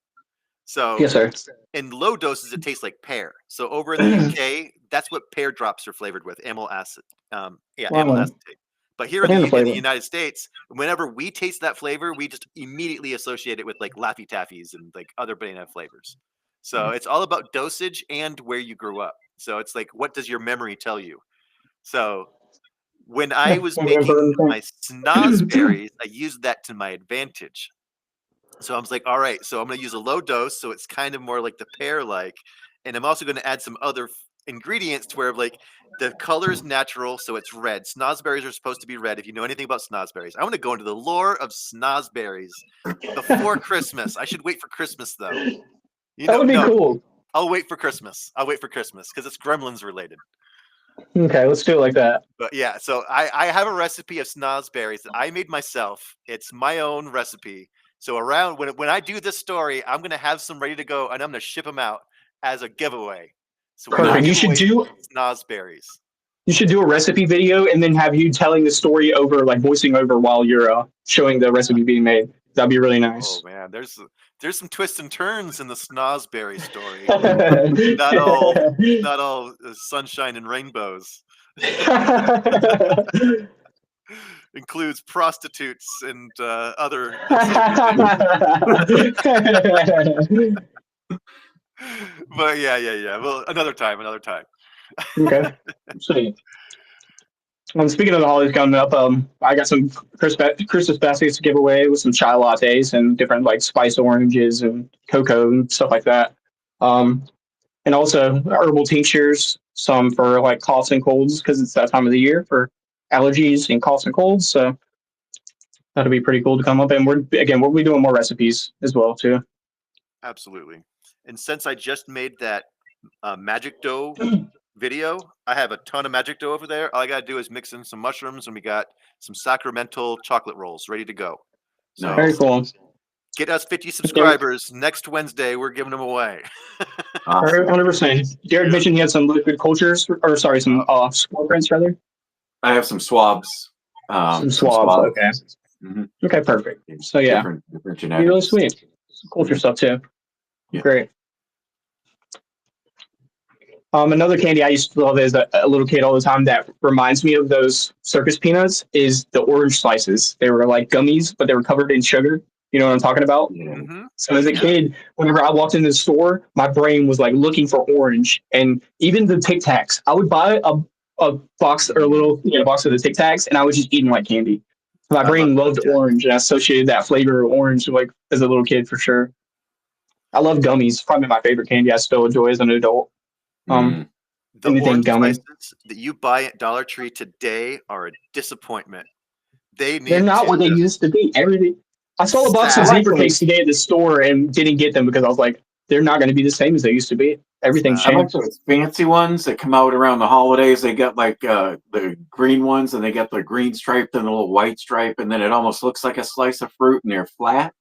So yes, sir. In low doses, it tastes like pear. So over in the UK, that's what pear drops are flavored with, amyl acetate. Amyl acetate. But here in the United States, whenever we taste that flavor, we just immediately associate it with like Laffy Taffies and like other banana flavors. So it's all about dosage and where you grew up. So it's like, what does your memory tell you? So when I was making my snozberries, I used that to my advantage. So I was like, all right, so I'm going to use a low dose. So it's kind of more like the pear-like. And I'm also going to add some other ingredients to where like the color is natural. So it's red. Snozberries are supposed to be red. If you know anything about snozberries, I want to go into the lore of snozberries before Christmas. I should wait for Christmas though. That would be cool. I'll wait for Christmas. Because it's Gremlins related. Okay, let's do it like that. But yeah, so I have a recipe of snozberries that I made myself. It's my own recipe. So around when I do this story, I'm gonna have some ready to go, and I'm gonna ship them out as a giveaway. So perfect. You should do snozberries. You should do a recipe video and then have you telling the story over, like voicing over while you're showing the recipe being made. That'd be really nice. Oh man, there's some twists and turns in the snozberry story. not all sunshine and rainbows. Includes prostitutes and other. But yeah. Well, another time. Okay. Sweet. Speaking of the holidays coming up, I got some Christmas baskets to give away with some chai lattes and different like spice oranges and cocoa and stuff like that. And also herbal tinctures, some for like coughs and colds because it's that time of the year for allergies and coughs and colds. So that'll be pretty cool to come up. And we'll be doing more recipes as well too. Absolutely. And since I just made that magic dough video, I have a ton of magic dough over there. All I gotta do is mix in some mushrooms, and we got some sacramental chocolate rolls ready to go. So very cool. Get us 50 subscribers next Wednesday. We're giving them away. 100%. Jared mentioned he had some liquid cultures, or sorry, some swab prints rather. I have some swabs. Some swabs. Okay. Mm-hmm. Okay, perfect. So yeah, different genetics. Really sweet. Some culture stuff too. Yeah. Great. Another candy I used to love as a little kid all the time that reminds me of those circus peanuts is the orange slices. They were like gummies, but they were covered in sugar. You know what I'm talking about? Yeah. Mm-hmm. So as a kid, whenever I walked into the store, my brain was like looking for orange. And even the Tic Tacs, I would buy a box or a little box of the Tic Tacs, and I would just eat them like candy. My brain loved orange, and I associated that flavor of orange like as a little kid for sure. I love gummies. Probably my favorite candy I still enjoy as an adult. The orange slices that you buy at Dollar Tree today are a disappointment. They're not what they used to be. Everything. I saw a box of zebra cakes today at the store and didn't get them because I was like, they're not going to be the same as they used to be. Everything's changed. I like those fancy ones that come out around the holidays. They got like the green ones, and they got the green stripe and the little white stripe, and then it almost looks like a slice of fruit, and they're flat.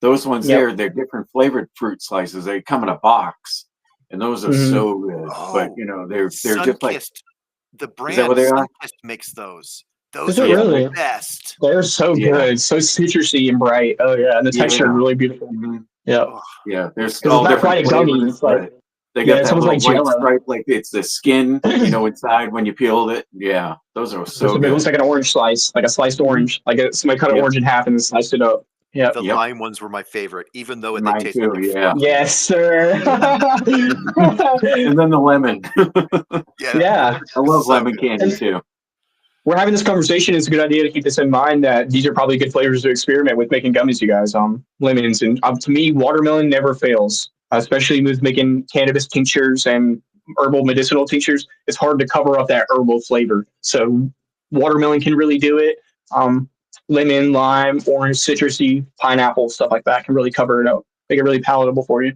Those ones Yep. they're different flavored fruit slices. They come in a box, and those are so good. But Oh, they're just like, Sunkissed. The is that what brand they are? Sunkissed makes those. Is Those it are the really? best. They're so Yeah. good, so citrusy and bright. Oh yeah, and the texture is Yeah. really beautiful. Mhm. Yeah, Oh, Yeah, there's because it's all not different quite a gummy. flavors, It's like but they yeah, got it's that almost little like white Jello. stripe, like it's the skin, inside when you peeled it. Yeah, those are so It looks good. like an orange slice, like a sliced Mhm. orange. Like somebody cut an Yep, orange in half and then sliced it up. Yeah. the yep, lime ones were my favorite, even though they mine taste like too. a Yeah, fuck. Yes, sir. and then the lemon. Yeah, Yeah. I love so lemon good. candy too. We're having this conversation. It's a good idea to keep this in mind that these are probably good flavors to experiment with making gummies, you guys. Lemons and to me, watermelon never fails, especially with making cannabis tinctures and herbal medicinal tinctures. It's hard to cover up that herbal flavor. So watermelon can really do it. Um, Lemon, lime, orange, citrusy, pineapple, stuff like that can really cover it up, make it really palatable for you.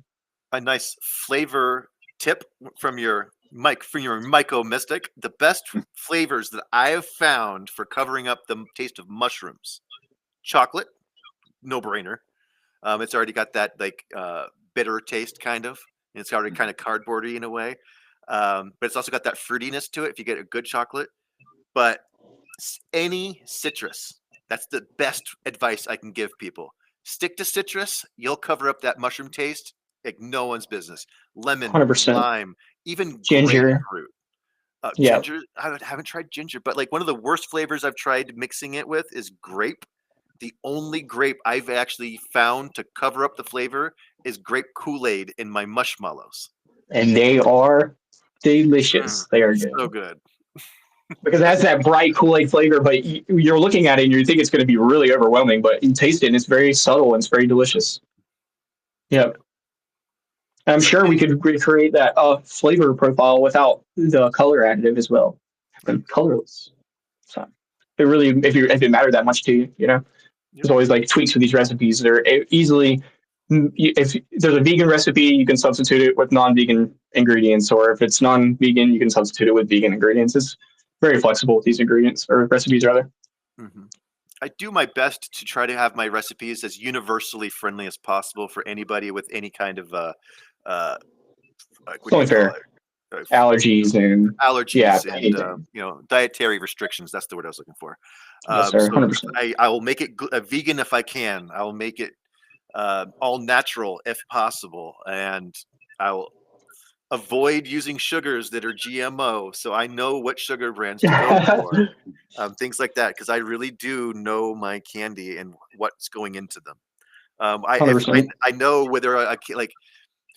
A nice flavor tip from your Myco Mystic. The best flavors that I have found for covering up the taste of mushrooms: chocolate, no brainer. It's already got that like bitter taste, kind of. And it's already kind of cardboardy in a way, but it's also got that fruitiness to it if you get a good chocolate. But any citrus, that's the best advice I can give people. Stick to citrus, you'll cover up that mushroom taste like no one's business. Lemon, 100%. lime, even Ginger. grapefruit. Yeah. Ginger, I haven't tried ginger, but like one of the worst flavors I've tried mixing it with is grape. The only grape I've actually found to cover up the flavor is grape Kool-Aid in my mushmallows. And they are Mm, delicious. They are so good. good. Because it has that bright Kool-Aid flavor, but you're looking at it and you think it's going to be really overwhelming, but you taste it and it's very subtle and it's very delicious. Yeah. And I'm So sure we any, could recreate that flavor profile without the color additive as well. And colorless. So it really, if it mattered that much to you, yep. there's always like tweaks with these recipes. They're easily, if there's a vegan recipe, you can substitute it with non-vegan ingredients, or if it's non-vegan, you can substitute it with vegan ingredients. It's very flexible with these ingredients or recipes rather. Mhm. I do my best to try to have my recipes as universally friendly as possible for anybody with any kind of uh like what It's do you only call fair. it? Allergies and yeah, Allergies and anything. dietary restrictions. That's the word I was looking for. Yes, sir. So 100%. I will make it vegan if I can. I will make it all natural if possible, and I will avoid using sugars that are GMO. So I know what sugar brands to go for, things like that, because I really do know my candy and what's going into them. I know whether like,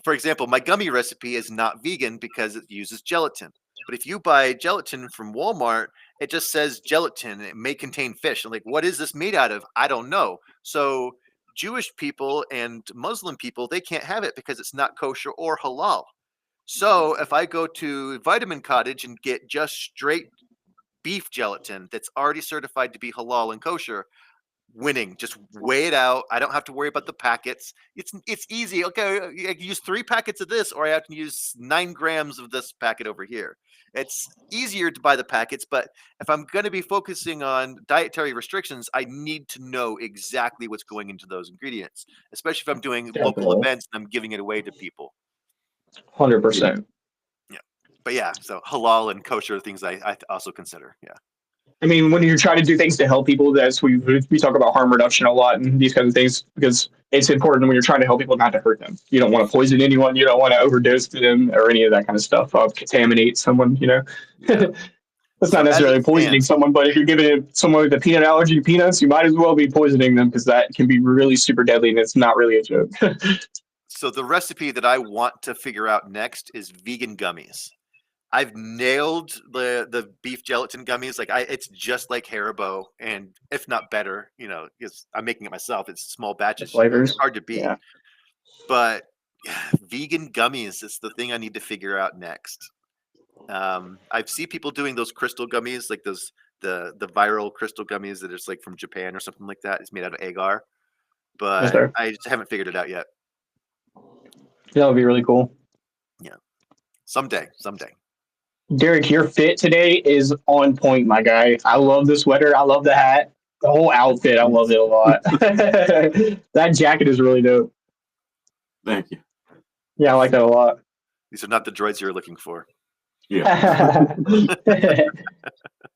for example, my gummy recipe is not vegan because it uses gelatin. But if you buy gelatin from Walmart, it just says gelatin. It may contain fish. I'm like, what is this made out of? I don't know. So Jewish people and Muslim people, they can't have it because it's not kosher or halal. So if I go to Vitamin Cottage and get just straight beef gelatin that's already certified to be halal and kosher, winning. Just weigh it out. I don't have to worry about the packets. It's easy. Okay, I can use 3 packets of this, or I have to use 9 grams of this packet over here. It's easier to buy the packets, but if I'm going to be focusing on dietary restrictions, I need to know exactly what's going into those ingredients, especially if I'm doing local Definitely. events and I'm giving it away to people. 100%. Yeah, but yeah, so halal and kosher things I also consider. Yeah. I mean, when you're trying to do things to help people, we talk about harm reduction a lot and these kinds of things because it's important when you're trying to help people not to hurt them. You don't want to poison anyone. You don't want to overdose them or any of that kind of stuff. Contaminate someone. Yeah. That's not So as it necessarily poisoning stands, someone, but if you're giving someone with a peanut allergy to peanuts, you might as well be poisoning them because that can be really super deadly and it's not really a joke. so the recipe that I want to figure out next is vegan gummies. I've nailed the beef gelatin gummies. Like it's just like Haribo, and if not better, because I'm making it myself. It's small The batches. It's flavors. hard to beat. Yeah. But yeah, vegan gummies is the thing I need to figure out next. I've seen people doing those crystal gummies, like the viral crystal gummies that is like from Japan or something like that. It's made out of agar, Yes, but sir. I just haven't figured it out yet. That would be really cool. Yeah, someday. Derek, your fit today is on point, my guy. I love the sweater. I love the hat. The whole outfit, I love it a lot. That jacket is really dope. Thank you. Yeah, I like that a lot. These are not the droids you're looking for. Yeah.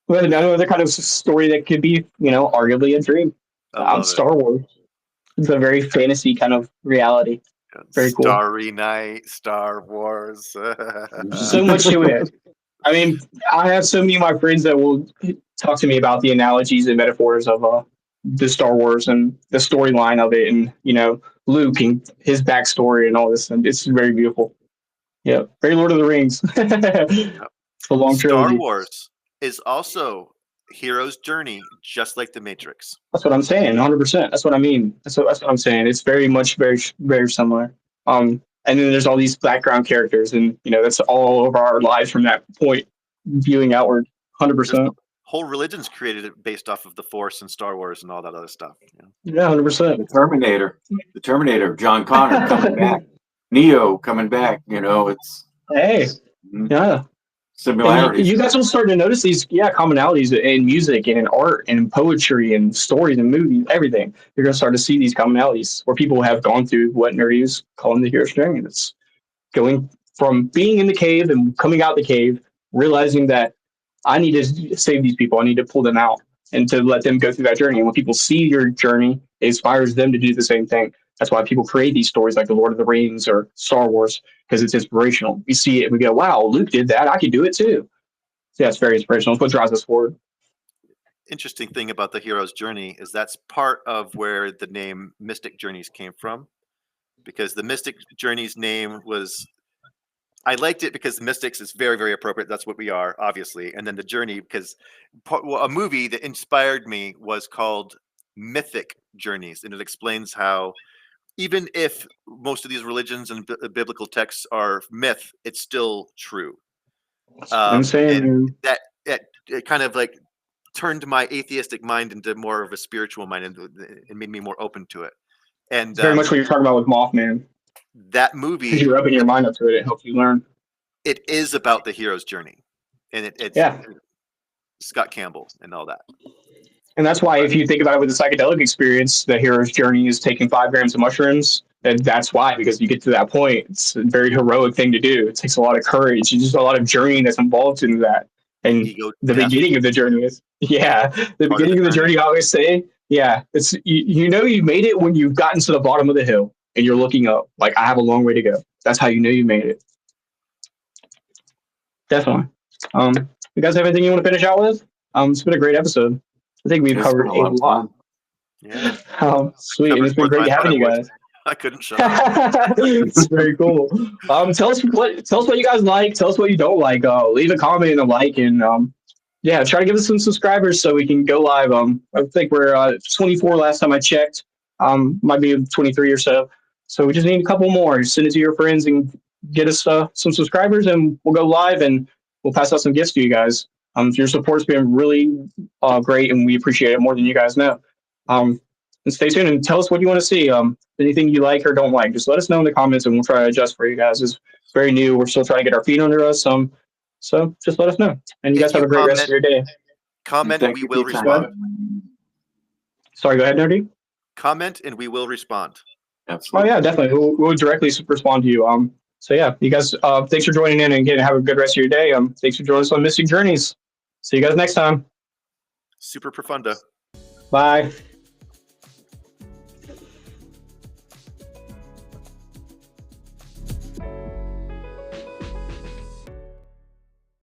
But another kind of story that could be, arguably a dream. I love it. Star Wars. It's a very fantasy kind of reality. Very cool. Starry Night, Star Wars. So much to it. I mean, I have so many of my friends that will talk to me about the analogies and metaphors of the Star Wars and the storyline of it, and Luke and his backstory and all this, and it's very beautiful. Yeah, very Lord of the Rings. It's a long trilogy. Star Wars is also hero's journey, just like the Matrix. That's what I'm saying. 100%. That's what I mean. That's what I'm saying. It's very much very very similar. And then there's all these background characters, and that's all over our lives from that point, viewing outward. 100%. Whole religions created based off of the Force and Star Wars and all that other stuff. Yeah, 100%. The Terminator, John Connor coming back, Neo coming back. It's yeah. similarities. You guys will start to notice these commonalities in music and in art and in poetry and stories and movies, everything. You're going to start to see these commonalities where people have gone through what nerds call the hero's journey. It's going from being in the cave and coming out the cave, realizing that I need to save these people. I need to pull them out and to let them go through that journey. And when people see your journey, it inspires them to do the same thing. That's why people create these stories like The Lord of the Rings or Star Wars, because it's inspirational. We see it and we go, wow, Luke did that. I can do it too. So yeah, it's very inspirational. It's what drives us forward. Interesting thing about the hero's journey is that's part of where the name Mystic Journeys came from, because the Mystic Journeys name was, I liked it because mystics is very, very appropriate. That's what we are, obviously. And then the journey, because a movie that inspired me was called Mythic Journeys. And it explains how even if most of these religions and biblical texts are myth, it's still true. I'm saying, and that it kind of like turned my atheistic mind into more of a spiritual mind, and it made me more open to it. And it's very much what you're talking about with Mothman. That movie, because you're opening your mind up to it, it helps you learn. It is about the hero's journey, and it's Scott Campbell and all that. And that's why, if you think about it with the psychedelic experience, the hero's journey is taking 5 grams of mushrooms. And that's why, because you get to that point, it's a very heroic thing to do. It takes a lot of courage. It's just a lot of journey that's involved in that. And the beginning of the journey is, the beginning of the journey, I always say, it's you made it when you've gotten to the bottom of the hill and you're looking up, like, I have a long way to go. That's how you know you made it. Definitely. You guys have anything you want to finish out with? It's been a great episode. I think we've covered a lot. Yeah. Sweet. And it's been great having you guys. I couldn't shut up. It's very cool. Tell us what you guys like. Tell us what you don't like. Leave a comment and a like, and try to give us some subscribers so we can go live. I think we're 24 last time I checked. Might be 23 or so. So we just need a couple more. Send it to your friends and get us some subscribers, and we'll go live and we'll pass out some gifts to you guys. Your support's been really great, and we appreciate it more than you guys know. And stay tuned and tell us what you want to see. Anything you like or don't like, just let us know in the comments, and we'll try to adjust for you guys. It's very new. We're still trying to get our feet under us. So just let us know. And you guys have a great rest of your day. Comment and we will respond. Sorry, go ahead, Nerdy. Comment and we will respond. Absolutely. Oh yeah, definitely. We'll directly respond to you. So yeah, you guys, thanks for joining in, and again, have a good rest of your day. Thanks for joining us on Mystic Journeys. See you guys next time. Super Profunda. Bye.